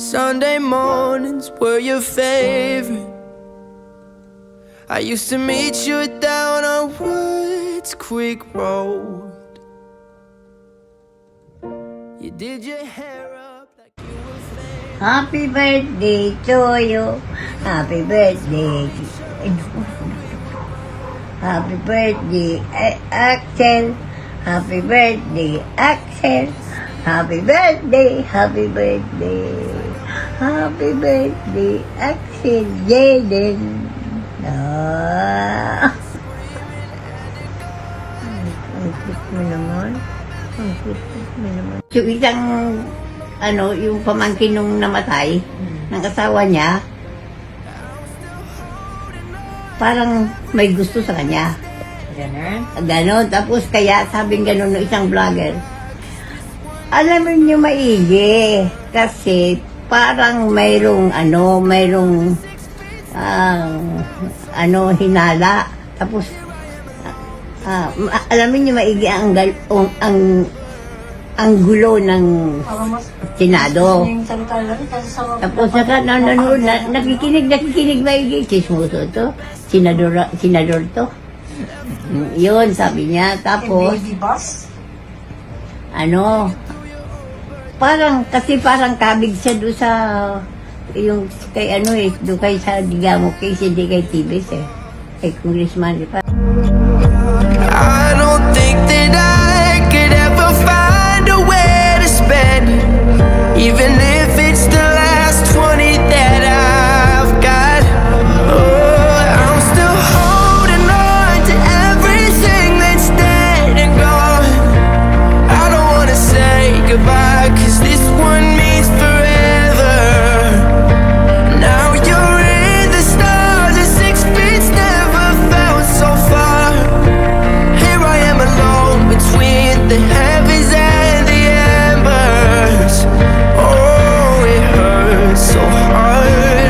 Sunday mornings were your favorite. I used to meet you down on Woods Creek Road. You did your hair up like you were famous. Happy birthday to you. Happy birthday. Happy birthday, Axel. Happy birthday, Axel. Happy birthday, happy birthday. Happy birthday, Axel Jaden. Ah. Ang cute mo naman. Ang cute mo naman. Yung isang, yung pamangkin nung namatay, ng asawa niya, parang may gusto sa kanya. Ganon. Tapos kaya sabing ganon ng isang vlogger, alam mo niyo maigi, kasi parang mayroong hinala. Tapos, alam niyo maigi ang gulo ng Senado. Tapos nanonood, nakikinig maigi, chismoso to, senador to. Yun, sabi niya. Tapos, parang kabig siya doon sa, yung kay doon kay sa Digamo, kay Tibes kay Congressman, di ba? I don't think that I could ever find a way to spend it, even if it's the last 20 that I've got. Oh, I'm still holding on to everything that's dead and gone. I don't wanna say goodbye, 'cause this one means forever. Now you're in the stars, and 6 feet never felt so far. Here I am alone between the heavens and the embers. Oh, it hurts so hard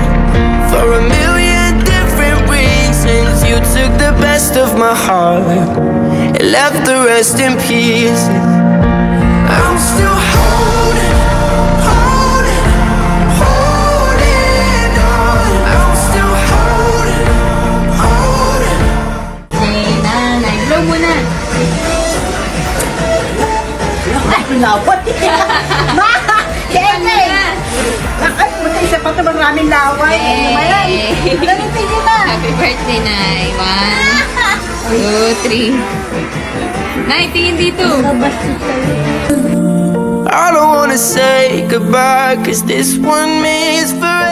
for a million different reasons. You took the best of my heart and left the rest in pieces. I'm still holding on. I'm still holding on. Nanay, blow mo na. Ay, pinapot. Ma! Kaya bakit? Buti isa pa ito maraming laway. Gamitin niyo na. Happy birthday, Nay. 1, 2, 3. Nay, tingin dito. I don't wanna say goodbye, 'cause this one means forever.